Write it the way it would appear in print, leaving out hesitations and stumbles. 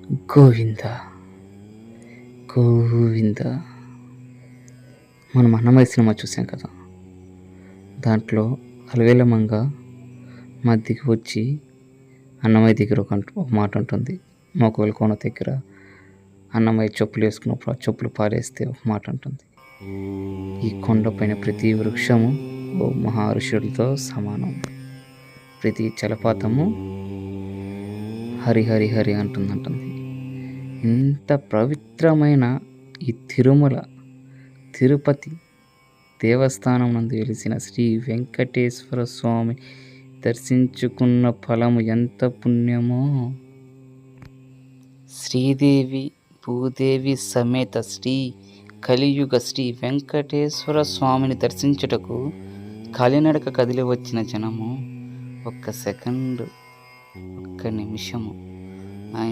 గోవింద గోవింద. మనం అన్నమయ్య సినిమా చూసాం కదా, దాంట్లో అలవేల మంగ మధ్యకి వచ్చి అన్నమయ్య దగ్గర ఒక మాట ఉంటుంది. మోకవెల కోన దగ్గర అన్నమయ్య చెప్పులు వేసుకున్నప్పుడు ఆ చెప్పులు పారేస్తే ఒక మాట ఉంటుంది. ఈ కొండపైన ప్రతి వృక్షము ఓ మహర్షులతో సమానం, ప్రతి జలపాతము హరి హరి హరి అంటుంది. ఇంత పవిత్రమైన ఈ తిరుపతి దేవస్థానం నందు వెలిసిన శ్రీ వెంకటేశ్వర స్వామి దర్శించుకున్న ఫలము ఎంత పుణ్యమో. శ్రీదేవి భూదేవి సమేత శ్రీ కలియుగ శ్రీ వెంకటేశ్వర స్వామిని దర్శించుటకు కాలినడక కదిలి వచ్చిన జనము ఒక్క సెకండ్, ఒక్క నిమిషము ఆయన